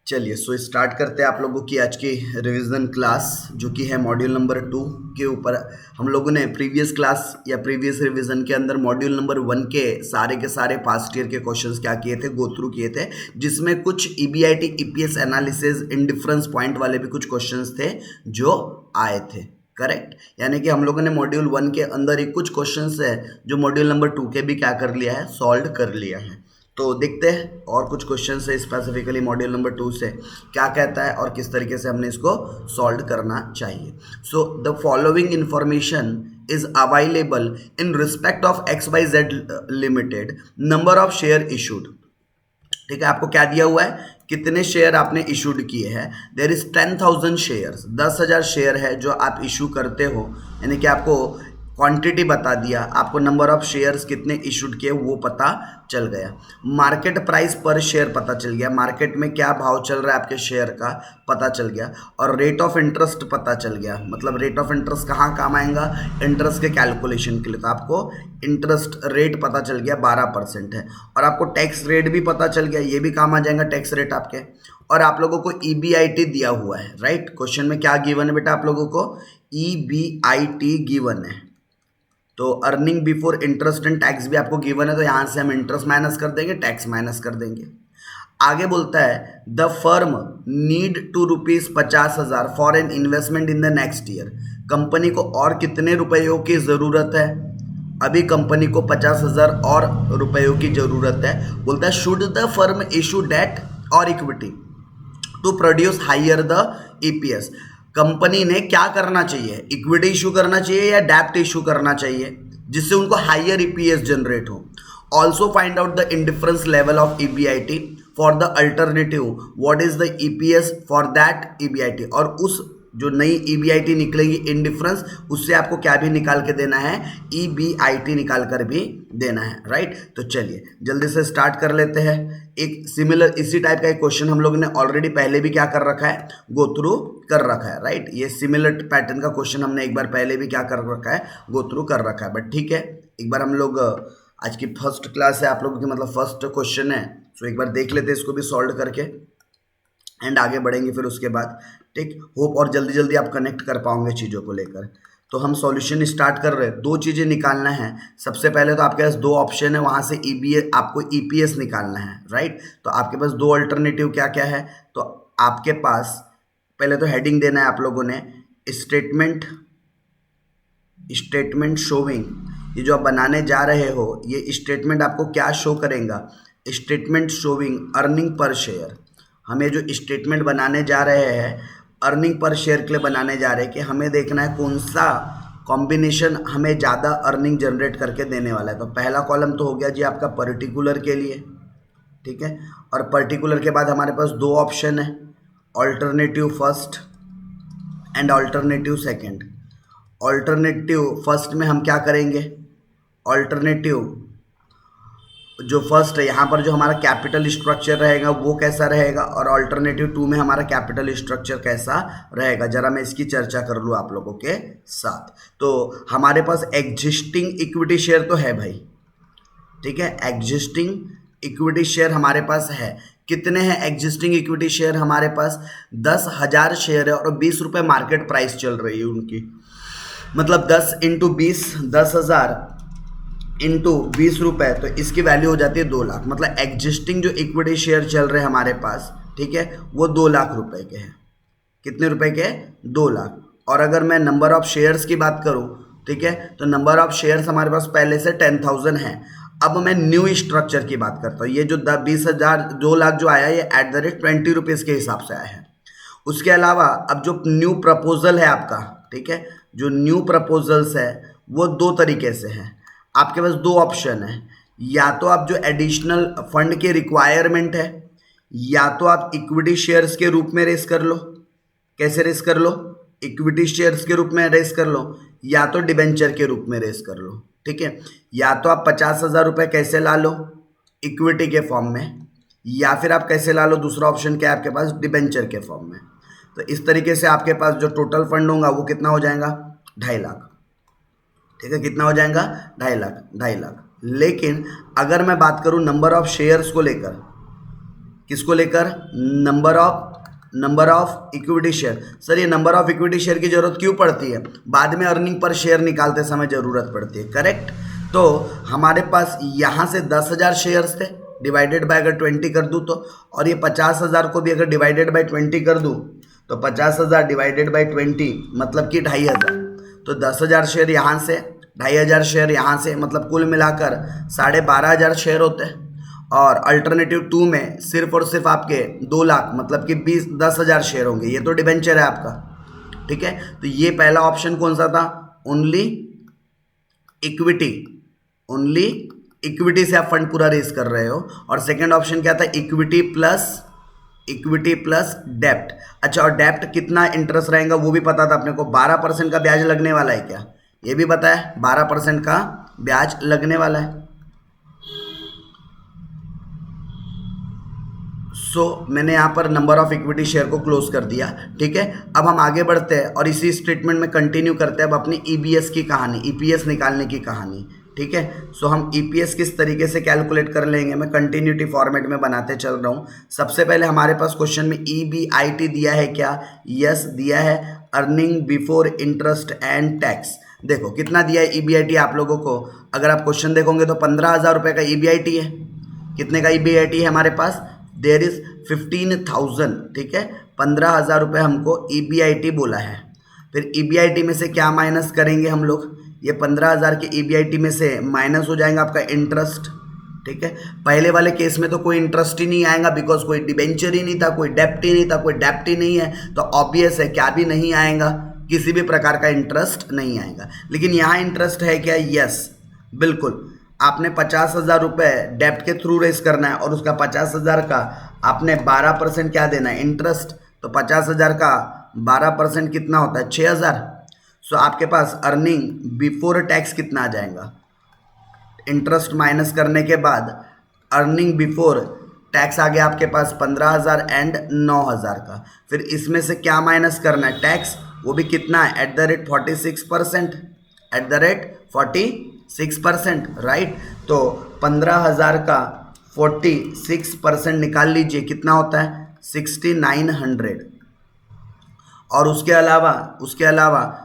चलिए so start करते हैं आप लोगों की आज की रिवीजन क्लास जो कि है मॉड्यूल नंबर 2 के ऊपर। हम लोगों ने प्रीवियस क्लास या प्रीवियस रिवीजन के अंदर मॉड्यूल नंबर 1 के सारे पास्ट ईयर के क्वेश्चंस क्या किए थे, गो थ्रू किए थे, जिसमें कुछ EBIT EPS analysis in difference point वाले भी कुछ क्वेश्चंस थे जो आए थे। करेक्ट, यानी कि हम लोगों ने मॉड्यूल 1 के अंदर ही कुछ क्वेश्चंस है जो मॉड्यूल नंबर 2 के भी क्या कर लिया है, सॉल्व कर लिया है। तो देखते हैं और कुछ क्वेश्चन है स्पेसिफिकली मॉड्यूल नंबर 2 से क्या कहता है और किस तरीके से हमने इसको सॉल्व करना चाहिए। So the following information is available in respect of XYZ limited number of share issued. ठीक है, आपको क्या दिया हुआ है, कितने शेयर आपने इशूड किए हैं। देयर इज 10,000 शेयर्स, 10,000 शेयर है जो आप इशू करते हो, यानी कि आपको क्वांटिटी बता दिया, आपको नंबर ऑफ शेयर्स कितने इशूड किए वो पता चल गया। मार्केट प्राइस पर शेयर पता चल गया, मार्केट में क्या भाव चल रहा है आपके शेयर का पता चल गया। और रेट ऑफ इंटरेस्ट पता चल गया, मतलब रेट ऑफ इंटरेस्ट कहाँ काम आएगा, इंटरेस्ट के कैलकुलेशन के लिए। तो आपको इंटरेस्ट रेट पता चल गया 12% है। और आपको टैक्स रेट भी पता चल गया, ये भी काम आ जाएगा टैक्स रेट आपके। और आप लोगों को ईबीआईटी दिया हुआ है, राइट। क्वेश्चन में क्या गिवन है बेटा, आप लोगों को ईबीआईटी गिवन है। तो earning before interest and tax भी आपको गिवन है, तो यहाँ से हम इंटरेस्ट माइनस कर देंगे, टैक्स माइनस कर देंगे। आगे बोलता है the firm need ₹50,000 for an investment in the next year. Company को और कितने रुपयों की ज़रूरत है, अभी कंपनी को 50,000 और रुपयों की ज़रूरत है। बोलता है should the firm issue debt और equity to produce higher the EPS. Company ने क्या करना चाहिए, इक्विटी इशू करना चाहिए या डेप्ट इशू करना चाहिए, जिससे उनको हायर ईपीएस जनरेट हो। Also find out the indifference level of EBIT for the alternative, what is the EPS for that EBIT. और उस जो नई ईबीआईटी निकलेगी इंडिफरेंस, उससे आपको क्या भी निकाल के देना है, ईबीआईटी निकाल कर भी देना है, राइट। तो चलिए जल्दी से स्टार्ट कर लेते हैं। एक सिमिलर इसी टाइप का एक क्वेश्चन हम लोग ने ऑलरेडी पहले भी क्या कर रखा है, गो थ्रू कर रखा है, राइट। ये सिमिलर पैटर्न का क्वेश्चन हमने एक बार पहले भी क्या कर रखा है, गो थ्रू कर रखा है। बट ठीक है, एक बार हम लोग आज की फर्स्ट क्लास है आप लोगों की, मतलब फर्स्ट क्वेश्चन है, तो एक बार देख लेते हैं इसको भी सॉल्व करके एंड आगे बढ़ेंगे फिर उसके बाद। ठीक, होप और जल्दी जल्दी आप कनेक्ट कर पाओगे चीज़ों को लेकर। तो हम सॉल्यूशन स्टार्ट कर रहे हैं, दो चीज़ें निकालना है। सबसे पहले तो आपके पास दो ऑप्शन है, वहाँ से आपको ईपीएस निकालना है, राइट। तो आपके पास दो अल्टरनेटिव क्या क्या है, तो आपके पास पहले तो हेडिंग देना है आप लोगों ने, स्टेटमेंट शोविंग। ये जो आप बनाने जा रहे हो, ये स्टेटमेंट आपको क्या शो करेगा, statement showing earning per share. हमें जो स्टेटमेंट बनाने जा रहे हैं अर्निंग पर शेयर के लिए बनाने जा रहे हैं कि हमें देखना है कौन सा कॉम्बिनेशन हमें ज़्यादा अर्निंग जनरेट करके देने वाला है। तो पहला कॉलम तो हो गया जी आपका पर्टिकुलर के लिए, ठीक है। और पर्टिकुलर के बाद हमारे पास दो ऑप्शन है, alternative first and alternative second. Alternative first में हम क्या करेंगे, ऑल्टरनेटिव जो फर्स्ट है यहाँ पर जो हमारा कैपिटल स्ट्रक्चर रहेगा वो कैसा रहेगा, और ऑल्टरनेटिव 2 में हमारा कैपिटल स्ट्रक्चर कैसा रहेगा, जरा मैं इसकी चर्चा कर लूँ आप लोगों के साथ। तो हमारे पास एग्जिस्टिंग इक्विटी शेयर तो है भाई, ठीक है। एग्जिस्टिंग इक्विटी शेयर हमारे पास है, कितने हैं एग्जिस्टिंग इक्विटी शेयर हमारे पास, 10,000 शेयर है और 20 रुपये मार्केट प्राइस चल रही है उनकी। मतलब 10 इंटू 20, 10,000 इंटू 20 रुपये, तो इसकी वैल्यू हो जाती है 2 लाख। मतलब एग्जिस्टिंग जो इक्विटी शेयर चल रहे हैं हमारे पास, ठीक है, वो 2 लाख रुपए के हैं। कितने रुपए के, 2 लाख। और अगर मैं नंबर ऑफ शेयर्स की बात करूं, ठीक है, तो नंबर ऑफ शेयर्स हमारे पास पहले से 10,000 है। अब मैं न्यू स्ट्रक्चर की बात करता हूँ, ये जो 20,000 2 लाख जो आया, ये @20 रुपीज़ के हिसाब से आया है। उसके अलावा अब जो न्यू प्रपोजल है आपका, ठीक है, जो न्यू प्रपोजल्स है वो दो तरीके से हैं। आपके पास दो ऑप्शन है, या तो आप जो एडिशनल फंड के रिक्वायरमेंट है, या तो आप इक्विटी शेयर्स के रूप में रेस कर लो। कैसे रेस कर लो, इक्विटी शेयर्स के रूप में रेस कर लो, या तो डिबेंचर के रूप में रेस कर लो, ठीक है। या तो आप 50,000 रुपये कैसे ला लो, इक्विटी के फॉर्म में, या फिर आप कैसे ला लो, दूसरा ऑप्शन क्या है आपके पास, डिबेंचर के फॉर्म में। तो इस तरीके से आपके पास जो टोटल फंड होगा वो कितना हो जाएगा, 2.5 लाख, ठीक है। कितना हो जाएगा, 2.5 लाख, 2.5 लाख। लेकिन अगर मैं बात करूं नंबर ऑफ शेयर्स को लेकर, किसको लेकर? Number of equity share. Sir ये नंबर ऑफ इक्विटी शेयर की जरूरत क्यों पड़ती है? बाद में अर्निंग पर शेयर निकालते समय जरूरत पड़ती है, करेक्ट। तो हमारे पास यहाँ से 10,000 शेयर्स थे, डिवाइडेड बाय अगर 20 कर दूँ तो, और ये 50,000 को भी अगर डिवाइडेड बाय 20 कर दूँ तो 50,000 डिवाइडेड बाय 20 मतलब कि 2,500। तो 10,000 शेयर यहाँ से, 2,500 शेयर यहाँ से, मतलब कुल मिलाकर 12,500 शेयर होते हैं। और अल्टरनेटिव 2 में सिर्फ और सिर्फ आपके 2 लाख मतलब कि 10,000 शेयर होंगे। ये तो डिबेंचर है आपका, ठीक है। तो ये पहला ऑप्शन कौन सा था? ओनली इक्विटी, ओनली इक्विटी से आप फंड पूरा रेज कर रहे हो। और सेकंड ऑप्शन क्या था? इक्विटी प्लस डेप्ट। अच्छा, और डेप्ट कितना इंटरेस्ट रहेगा वो भी पता था अपने को, 12% का ब्याज लगने वाला है क्या? ये भी पता है 12% का ब्याज लगने वाला है। मैंने यहाँ पर नंबर ऑफ इक्विटी शेयर को क्लोज कर दिया, ठीक है। अब हम आगे बढ़ते हैं और इसी स्टेटमेंट में कंटिन्यू करते हैं अब अपनी ईबीएस की कहानी, ईपीएस निकालने की कहानी, ठीक है। हम ईपीएस किस तरीके से कैलकुलेट कर लेंगे, मैं कंटिन्यूटी फॉर्मेट में बनाते चल रहा हूँ। सबसे पहले हमारे पास क्वेश्चन में ईबीआईटी दिया है क्या? यस दिया है, earning before interest and tax. देखो कितना दिया है ईबीआईटी आप लोगों को, अगर आप क्वेश्चन देखोगे तो 15,000 रुपये का ईबीआईटी है। कितने का ईबीआईटी है हमारे पास? देयर इज 15,000, ठीक है। 15,000 रुपये हमको ईबीआईटी बोला है। फिर ईबीआईटी में से क्या माइनस करेंगे हम लोग? ये 15,000 के ईबीआईटी में से माइनस हो जाएगा आपका इंटरेस्ट, ठीक है। पहले वाले केस में तो कोई इंटरेस्ट ही नहीं आएगा, बिकॉज कोई डिबेंचर ही नहीं था, कोई डेप्ट ही नहीं था, कोई डेप्ट ही नहीं है, तो ऑब्वियस है क्या भी नहीं आएगा, किसी भी प्रकार का इंटरेस्ट नहीं आएगा। लेकिन यहाँ इंटरेस्ट है क्या? यस बिल्कुल। आपने 50,000 रुपये डेप्ट के थ्रू रेस करना है और उसका 50,000 का आपने 12% क्या देना है? इंटरेस्ट। तो 50,000 का 12% कितना होता है? 6,000। आपके पास अर्निंग बिफोर टैक्स कितना आ जाएगा? इंटरेस्ट माइनस करने के बाद अर्निंग बिफोर टैक्स आ गया आपके पास 15,000 एंड 9,000 का। फिर इसमें से क्या माइनस करना है? टैक्स। वो भी कितना है? At the rate 46%, at the rate 46%, right. तो 15,000 का 46% निकाल लीजिए, कितना होता है? 6,900। और उसके अलावा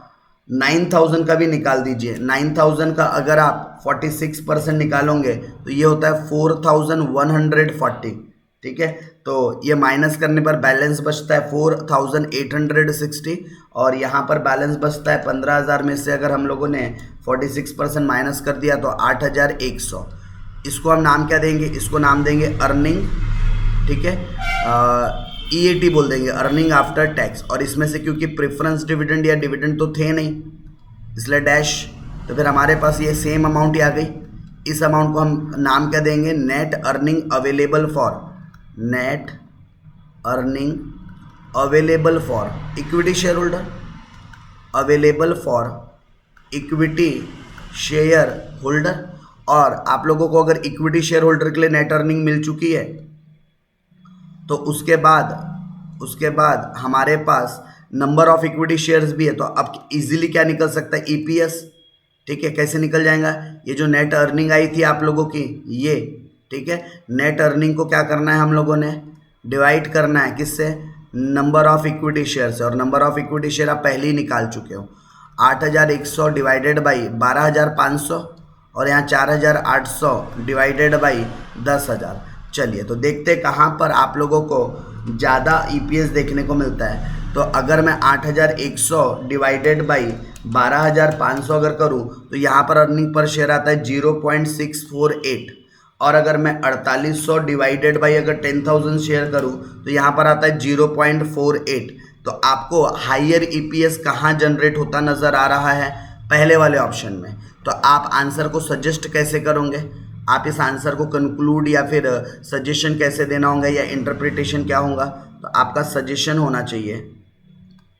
9,000 का भी निकाल दीजिए। 9,000 का अगर आप 46% निकालोगे तो ये होता है 4,140, ठीक है। तो ये माइनस करने पर बैलेंस बचता है 4,860 और यहाँ पर बैलेंस बचता है 15,000 में से अगर हम लोगों ने 46% माइनस कर दिया तो 8,100। इसको हम नाम क्या देंगे? इसको नाम देंगे अर्निंग, ठीक है। ईएटी बोल देंगे, अर्निंग आफ्टर टैक्स। और इसमें से क्योंकि प्रेफरेंस डिविडेंड या डिविडेंड तो थे नहीं इसलिए डैश। तो फिर हमारे पास ये सेम अमाउंट ही आ गई। इस अमाउंट को हम नाम क्या देंगे? Net earning available for, net earning available for equity share holder, available for equity share holder. और आप लोगों को अगर इक्विटी शेयर होल्डर के लिए नेट अर्निंग मिल चुकी है तो उसके बाद हमारे पास नंबर ऑफ इक्विटी शेयर्स भी है। तो अब इजीली क्या निकल सकता है? ईपीएस, ठीक है। कैसे निकल जाएगा? ये जो नेट अर्निंग आई थी आप लोगों की, ये, ठीक है। नेट अर्निंग को क्या करना है हम लोगों ने? डिवाइड करना है किससे? नंबर ऑफ इक्विटी शेयर से। और नंबर ऑफ इक्विटी शेयर आप पहले ही निकाल चुके हो, 8,100 डिवाइडेड बाई 12,500 और यहाँ 4,800 डिवाइडेड बाई 10,000। चलिए तो देखते कहाँ पर आप लोगों को ज़्यादा ईपीएस देखने को मिलता है। तो अगर मैं 8,100 डिवाइडेड बाई 12,500 अगर करूँ तो यहाँ पर अर्निंग पर शेयर आता है 0.648। और अगर मैं 4,800 डिवाइडेड बाई अगर 10,000 शेयर करूँ तो यहाँ पर आता है 0.48। तो आपको हायर ईपीएस कहाँ जनरेट होता नज़र आ रहा है? पहले वाले ऑप्शन में। तो आप आंसर को सजेस्ट कैसे करोगे? आप इस आंसर को कंक्लूड या फिर सजेशन कैसे देना होगा या इंटरप्रिटेशन क्या होगा? तो आपका सजेशन होना चाहिए,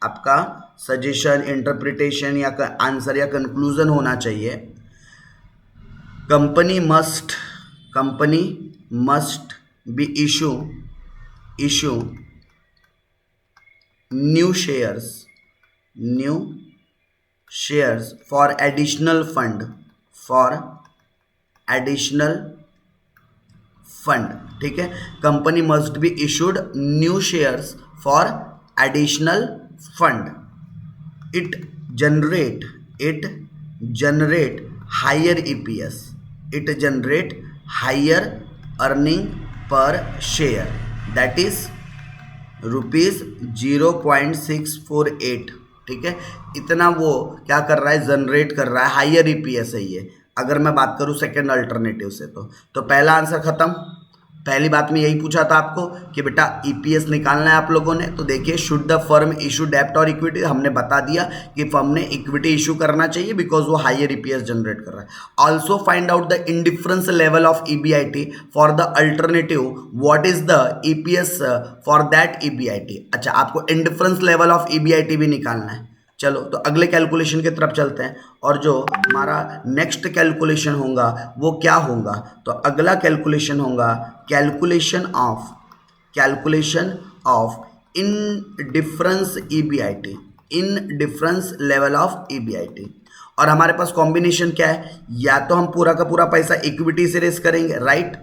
आपका सजेशन, इंटरप्रिटेशन या आंसर या कंक्लूजन होना चाहिए। Company must be issue new shares for additional fund ठीक है, company must be issued new shares for additional fund, it generate higher EPS, it generate higher earning per share, that is ₹0.648। ठीक है, इतना वो क्या कर रहा है, जनरेट कर रहा है, हायर ईपीएस है ये। अगर मैं बात करूं सेकंड अल्टरनेटिव से तो पहला आंसर खत्म। पहली बात में यही पूछा था आपको कि बेटा ईपीएस निकालना है आप लोगों ने, तो देखिए शुड द फर्म इशू डेब्ट और इक्विटी, हमने बता दिया कि फर्म ने इक्विटी इशू करना चाहिए बिकॉज वो हायर ईपीएस जनरेट कर रहा है। Also find out the indifference level of EBIT for the alternative, what is the EPS for that EBIT. अच्छा, आपको इंडिफरेंस लेवल ऑफ ईबीआईटी भी निकालना है। चलो तो अगले कैलकुलेशन की तरफ चलते हैं, और जो हमारा नेक्स्ट कैलकुलेशन होगा वो क्या होगा, तो अगला कैलकुलेशन होगा calculation of indifference EBIT, indifference level of EBIT. और हमारे पास कॉम्बिनेशन क्या है, या तो हम पूरा का पूरा पैसा इक्विटी से रेस करेंगे, राइट,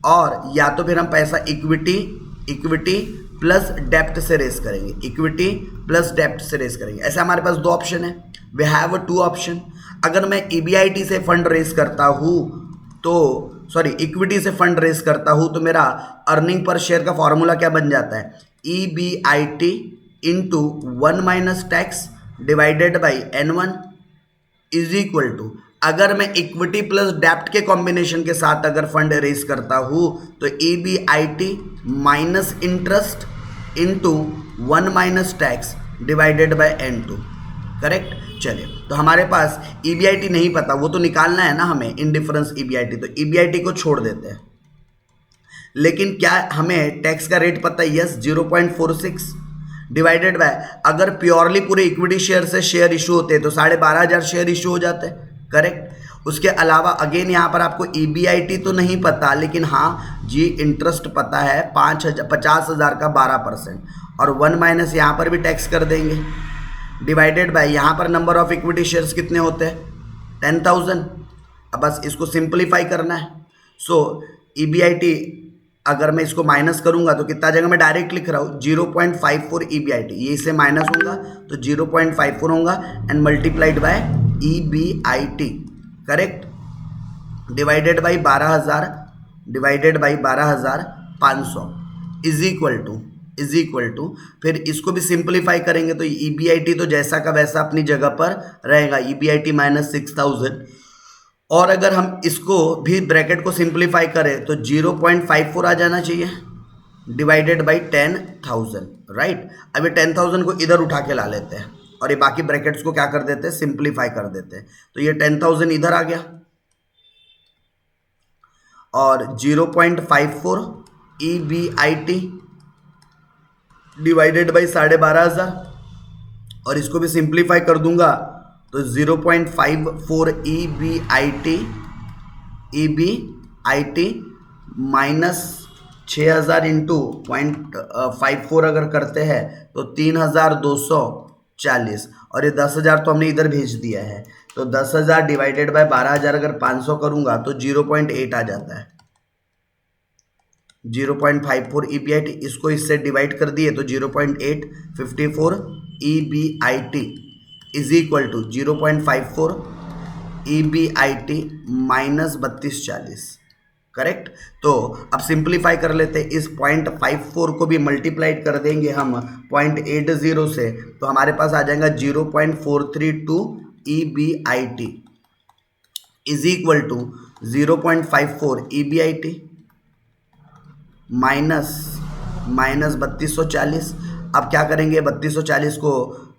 और या तो फिर हम पैसा इक्विटी प्लस डेप्ट से रेस करेंगे, इक्विटी प्लस डेप्ट से रेस करेंगे। ऐसे हमारे पास दो ऑप्शन है, वी हैव 2 ऑप्शन। अगर मैं ईबीआईटी से फंड रेस करता हूँ तो इक्विटी से फंड रेस करता हूँ तो मेरा अर्निंग पर शेयर का फॉर्मूला क्या बन जाता है, EBIT into 1 minus tax divided by N1 is equal to, अगर मैं इक्विटी प्लस डेप्ट के कॉम्बिनेशन के साथ अगर फंड रेस करता हूँ तो EBIT minus interest into 1 minus tax divided by N2, correct. चलिए, तो हमारे पास ईबीआईटी नहीं पता, वो तो निकालना है ना हमें, इंडिफरेंस ईबीआईटी, तो ईबीआईटी को छोड़ देते हैं। लेकिन क्या हमें टैक्स का रेट पता है, यस 0.46 डिवाइडेड बाय, अगर प्योरली पूरे इक्विटी शेयर से शेयर इशू होते हैं तो 12,500 शेयर इशू हो जाते हैं, करेक्ट। उसके अलावा अगेन यहाँ पर आपको ईबीआईटी तो नहीं पता, लेकिन हाँ जी इंटरेस्ट पता है 50,000 का 12%, और 1 माइनस यहाँ पर भी टैक्स कर देंगे डिवाइडेड बाय, यहाँ पर नंबर ऑफ इक्विटी शेयर्स कितने होते हैं 10,000। अब बस इसको सिंप्लीफाई करना है। सो ईबीआईटी अगर मैं इसको माइनस करूंगा तो कितना जगह मैं डायरेक्ट लिख रहा हूँ 0.54 ईबीआईटी, ये इससे माइनस होगा तो 0.54 होगा and multiplied by EBIT, correct, divided by 12,500 is equal to फिर इसको भी सिंप्लीफाई करेंगे तो ईबीआईटी तो जैसा का वैसा अपनी जगह पर रहेगा, ईबीआईटी माइनस 6,000, और अगर हम इसको भी ब्रैकेट को सिंप्लीफाई करें तो 0.54 आ जाना चाहिए डिवाइडेड बाई 10,000, राइट। अब ये 10,000 को इधर उठा के ला लेते हैं और ये बाकी ब्रैकेट्स को क्या कर देते हैं, सिंप्लीफाई कर देते हैं, तो ये 10,000 इधर आ गया और 0.54 ईबीआईटी डिवाइडेड बाई 12,500, और इसको भी सिंप्लीफाई कर दूंगा तो 0.54 ईबीआईटी माइनस 6,000 इंटू 0.54 अगर करते हैं तो 3,240, और ये 10,000 तो हमने इधर भेज दिया है, तो 10,000 डिवाइडेड बाय 12,000 अगर 500 करूंगा तो 0.8 आ जाता है, 0.54 ईबीआईटी, इसको इससे डिवाइड कर दिए तो 0.854 EBIT is equal to 0.54 EBIT minus 3240, correct. तो अब सिंप्लीफाई कर लेते हैं, इस 0.54 को भी मल्टीप्लाइड कर देंगे हम 0.80 से, तो हमारे पास आ जाएगा 0.432 EBIT is equal to 0.54 EBIT minus 3240। अब क्या करेंगे, 3240 को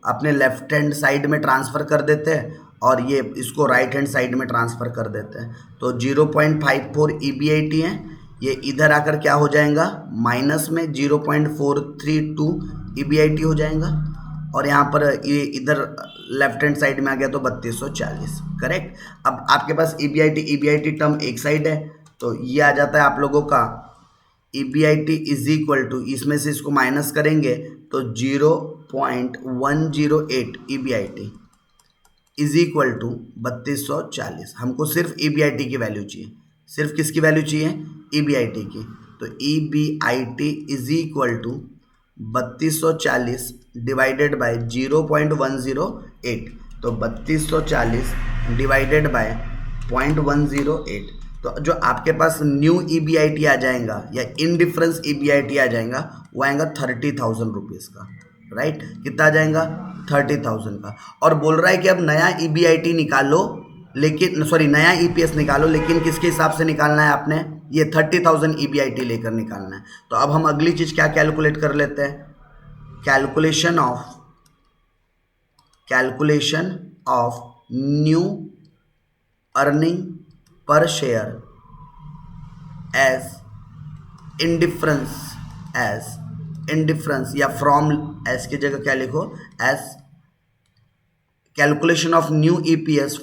अपने लेफ्ट हैंड साइड में ट्रांसफ़र कर देते हैं और ये इसको राइट हैंड साइड में ट्रांसफ़र कर देते हैं, तो 0.54 ईबीआईटी है, ये इधर आकर क्या हो जाएगा माइनस में 0.432 ईबीआईटी हो जाएगा, और यहाँ पर ये इधर लेफ्ट हैंड साइड में आ गया तो 3240, करेक्ट। अब आपके पास ईबीआईटी टर्म एक साइड है तो ये आ जाता है आप लोगों का ईबीआईटी इज इक्वल टू, इसमें से इसको माइनस करेंगे तो 0.108 ईबीआईटी इज इक्वल टू 3240। हमको सिर्फ ईबीआईटी की वैल्यू चाहिए, सिर्फ किसकी वैल्यू चाहिए, ईबीआईटी की। तो EBIT is equal to 3240 divided by 0.108, तो 3240 डिवाइडेड बाय 0.108, तो जो आपके पास न्यू EBIT आ जाएगा या इनडिफरेंस EBIT आ जाएगा वो आएगा 30,000 रुपीज़ का, राइट। कितना आ जाएगा? 30,000 का। और बोल रहा है कि अब नया EBIT निकालो, लेकिन सॉरी नया EPS निकालो, लेकिन किसके हिसाब से निकालना है आपने? ये 30,000 EBIT लेकर निकालना है। तो अब हम अगली चीज़ क्या कैलकुलेट कर लेते हैं? Calculation of new earning per share as indifference या फ्रॉम, एस की जगह क्या लिखो? As calculation of new EPS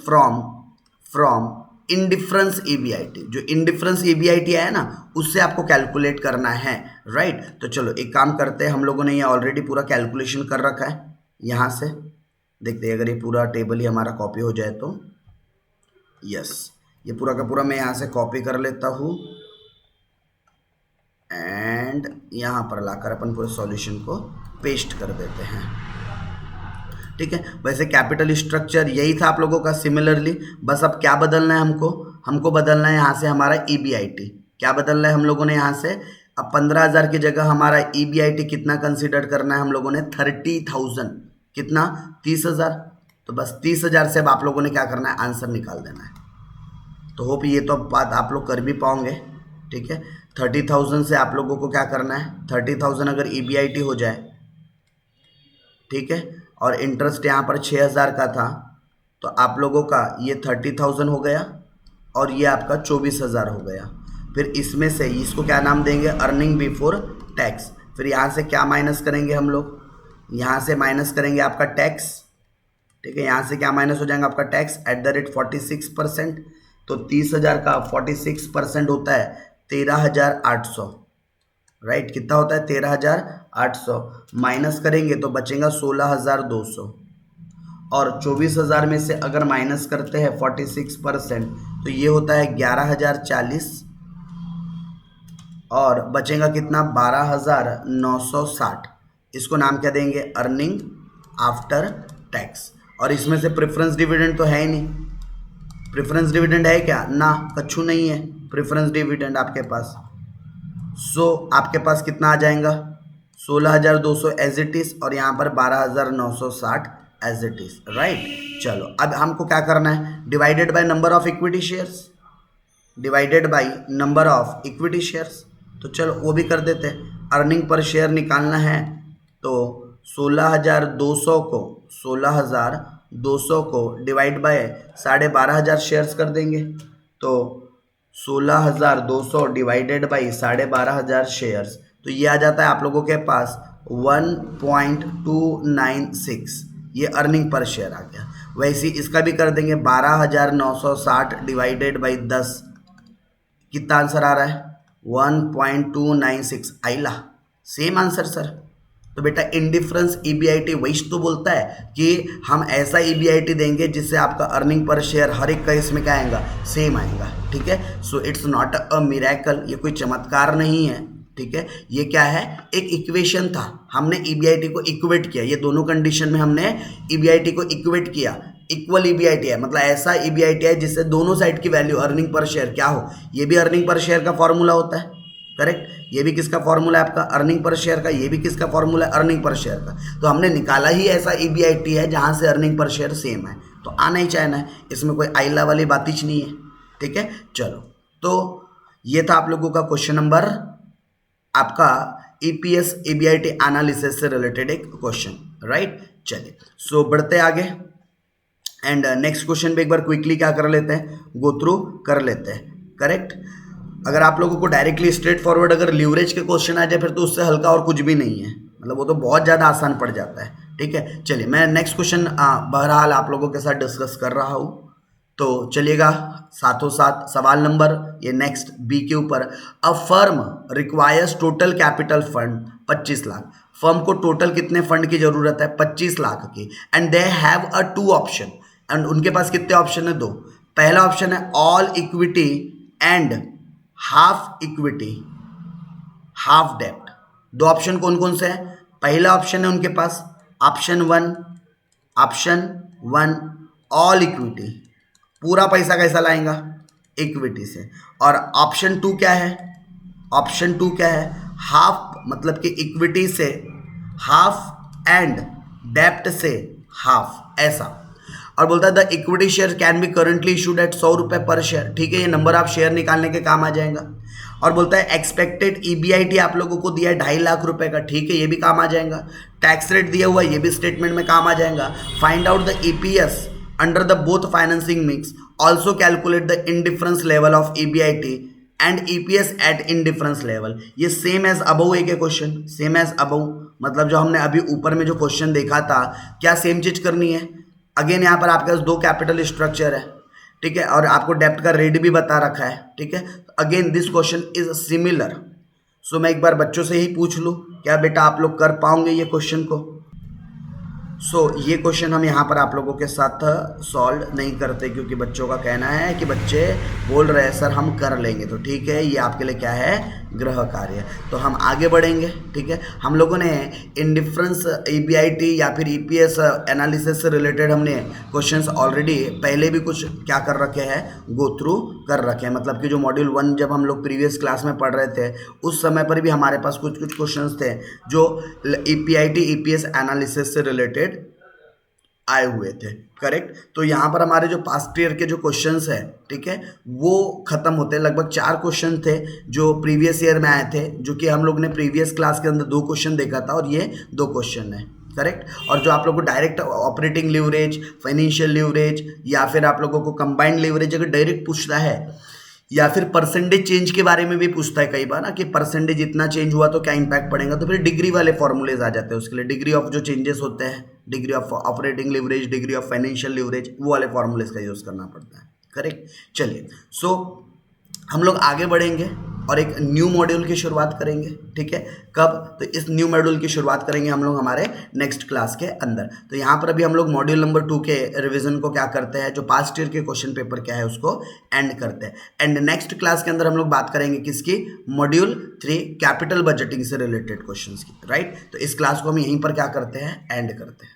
from indifference EBIT। जो इंडिफरेंस EBIT आया ना उससे आपको कैलकुलेट करना है, राइट। तो चलो एक काम करते हैं, हम लोगों ने ये ऑलरेडी पूरा कैलकुलेशन कर रखा है। यहाँ से देखते हैं अगर ये पूरा टेबल ही हमारा कॉपी हो जाए तो, यस, ये पूरा का पूरा मैं यहाँ से कॉपी कर लेता हूँ एंड यहाँ पर लाकर अपन पूरे सॉल्यूशन को पेस्ट कर देते हैं, ठीक है। वैसे कैपिटल स्ट्रक्चर यही था आप लोगों का सिमिलरली, बस अब क्या बदलना है हमको बदलना है यहाँ से हमारा EBIT। क्या बदलना है हम लोगों ने यहाँ से? अब 15,000 की जगह हमारा EBIT कितना कंसिडर करना है हम लोगों ने? 30,000। कितना? 30,000। तो बस 30,000 से अब आप लोगों ने क्या करना है? आंसर निकाल देना है। तो होप ये तो बात आप लोग कर भी पाओगे, ठीक है। 30,000 से आप लोगों को क्या करना है? 30,000 अगर EBIT हो जाए, ठीक है, और इंटरेस्ट यहाँ पर 6,000 का था, तो आप लोगों का ये 30,000 हो गया और ये आपका 24,000 हो गया। फिर इसमें से इसको क्या नाम देंगे? Earning before tax. फिर यहाँ से क्या माइनस करेंगे हम लोग? यहाँ से माइनस करेंगे आपका टैक्स, ठीक है। यहाँ से क्या माइनस हो जाएगा? आपका टैक्स @ 46%। तो 30,000 का 46% होता है 13,800, राइट। कितना होता है? 13,800 माइनस करेंगे तो बचेगा 16,200, और 24,000 में से अगर माइनस करते हैं 46% तो ये होता है 11,040, और बचेगा कितना? 12,960। इसको नाम क्या देंगे? Earning after tax. और इसमें से प्रेफरेंस डिविडेंड तो है ही नहीं। प्रेफरेंस डिविडेंड है क्या? ना, कच्छू नहीं है प्रेफरेंस डिविडेंड आपके पास। सो आपके पास कितना आ जाएगा? 16,200 एज इट इज़, और यहाँ पर 12,960 एज इट इज़, राइट। चलो अब हमको क्या करना है? Divided by number of equity shares, तो चलो वो भी कर देते हैं। अर्निंग पर शेयर निकालना है तो 16,200 को डिवाइड बाय 12,500 शेयर्स कर देंगे, तो 16,200 डिवाइडेड बाई 12,500 शेयर्स, तो ये आ जाता है आप लोगों के पास 1.296। ये अर्निंग पर शेयर आ गया। वैसे इसका भी कर देंगे 12,960 डिवाइडेड बाई 10। कितना आंसर आ रहा है? 1.296। आइला सेम आंसर सर। तो बेटा इंडिफरेंस EBIT वही तो बोलता है कि हम ऐसा EBIT देंगे जिससे आपका अर्निंग पर शेयर हर एक का इसमें क्या आएगा? सेम आएगा, ठीक है। So it's not a miracle, ये कोई चमत्कार नहीं है, ठीक है। ये क्या है? एक इक्वेशन था, हमने EBIT को इक्वेट किया। ये दोनों कंडीशन में हमने EBIT को इक्वेट किया। इक्वल EBIT है, मतलब ऐसा EBIT है जिससे दोनों साइड की वैल्यू अर्निंग पर शेयर क्या हो। ये भी अर्निंग पर शेयर का फॉर्मूला होता है, करेक्ट। ये भी किसका फॉर्मूला है? आपका अर्निंग पर शेयर का। ये भी किसका फॉर्मूला है? अर्निंग पर शेयर का। तो हमने निकाला ही ऐसा EBIT है जहां से अर्निंग पर शेयर सेम है, तो आना ही चाहना है, इसमें कोई आइला वाली बात ही नहीं है, ठीक है। चलो तो ये था आप लोगों का क्वेश्चन नंबर, आपका EPS EBIT एनालिसिस से रिलेटेड एक क्वेश्चन, राइट। चलिए सो बढ़ते आगे एंड नेक्स्ट क्वेश्चन भी एक बार क्विकली क्या कर लेते हैं? गो थ्रू कर लेते हैं, करेक्ट। अगर आप लोगों को डायरेक्टली स्ट्रेट फॉरवर्ड अगर लीवरेज के क्वेश्चन आ जाए फिर तो उससे हल्का और कुछ भी नहीं है, मतलब वो तो बहुत ज़्यादा आसान पड़ जाता है, ठीक है। चलिए मैं नेक्स्ट क्वेश्चन बहरहाल आप लोगों के साथ डिस्कस कर रहा हूँ, तो चलिएगा साथों साथ सवाल नंबर ये नेक्स्ट बी के ऊपर। A firm requires total capital fund 25 lakh. Firm को टोटल कितने फंड की जरूरत है? 25 लाख की। And they have a 2 option, and उनके पास कितने ऑप्शन है? 2। पहला ऑप्शन है all equity and half equity, half डेप्ट। दो ऑप्शन कौन कौन से हैं? पहला ऑप्शन है उनके पास ऑप्शन वन ऑल इक्विटी, पूरा पैसा कैसा लाएगा? इक्विटी से। और ऑप्शन टू क्या है? ऑप्शन टू क्या है? हाफ, मतलब कि इक्विटी से हाफ एंड डेप्ट से हाफ, ऐसा। और बोलता है the equity share can be currently issued at 100 रुपये पर शेयर। ठीक है, ये नंबर ऑफ शेयर निकालने के काम आ जाएगा। और बोलता है एक्सपेक्टेड ईबीआईटी आप लोगों को दिया है 2.5 लाख रुपए का। ठीक है, ये भी काम आ जाएगा। टैक्स रेट दिया हुआ है, ये भी स्टेटमेंट में काम आ जाएगा। Find out the EPS under the both financing mix, also calculate the indifference level of EBIT and EPS at indifference level. ये सेम एज अबव है क्या क्वेश्चन? सेम एज अबव, मतलब जो हमने अभी ऊपर में जो क्वेश्चन देखा था, क्या सेम चीज करनी है? अगेन यहाँ पर आपके पास दो कैपिटल स्ट्रक्चर है, ठीक है, और आपको डेप्ट का रेट भी बता रखा है। ठीक है, again this question is similar. So मैं एक बार बच्चों से ही पूछ लूँ, क्या बेटा आप लोग कर पाओगे ये क्वेश्चन को? ये क्वेश्चन हम यहाँ पर आप लोगों के साथ सॉल्व नहीं करते, क्योंकि बच्चों का कहना है कि बच्चे बोल रहे हैं सर हम कर लेंगे। तो ठीक है, ये आपके लिए क्या है? गृह कार्य। तो हम आगे बढ़ेंगे। ठीक है, हम लोगों ने इंडिफरेंस ईबीआईटी या फिर ईपीएस एनालिसिस से रिलेटेड हमने क्वेश्चंस ऑलरेडी पहले भी कुछ क्या कर रखे हैं? गो थ्रू कर रखे हैं। मतलब कि जो मॉड्यूल 1 जब हम लोग प्रीवियस क्लास में पढ़ रहे थे, उस समय पर भी हमारे पास कुछ कुछ क्वेश्चंस थे जो ईपीआईटी ईपीएस एनालिसिस से रिलेटेड आए हुए थे। करेक्ट। तो यहाँ पर हमारे जो पास्ट ईयर के जो क्वेश्चंस है, ठीक है, वो खत्म होते हैं। लगभग 4 क्वेश्चन थे जो प्रीवियस ईयर में आए थे, जो कि हम लोग ने प्रीवियस क्लास के अंदर 2 क्वेश्चन देखा था, और ये 2 क्वेश्चन है। करेक्ट। और जो आप लोग को direct operating leverage, financial leverage, या फिर आप लोगों को कंबाइंड लीवरेज अगर डायरेक्ट पूछता है, या फिर परसेंटेज चेंज के बारे में भी पूछता है कई बार ना, कि परसेंटेज इतना चेंज हुआ तो क्या इंपैक्ट पड़ेगा, तो फिर डिग्री वाले फॉर्मूलेज आ जाते हैं उसके लिए। डिग्री ऑफ जो चेंजेस होते हैं, degree of operating leverage, degree of financial leverage, वो वाले फॉर्मूलेज का यूज़ करना पड़ता है। करेक्ट। चलिए, हम लोग आगे बढ़ेंगे और एक न्यू मॉड्यूल की शुरुआत करेंगे। ठीक है, कब? तो इस न्यू मॉड्यूल की शुरुआत करेंगे हम लोग हमारे नेक्स्ट क्लास के अंदर। तो यहाँ पर अभी हम लोग मॉड्यूल नंबर 2 के रिवीजन को क्या करते हैं, जो पास्ट ईयर के क्वेश्चन पेपर क्या है उसको एंड करते हैं। एंड नेक्स्ट क्लास के अंदर हम लोग बात करेंगे किसकी? मॉड्यूल 3 कैपिटल बजटिंग से रिलेटेड क्वेश्चन की। राइट। तो इस क्लास को हम यहीं पर क्या करते हैं? एंड करते हैं।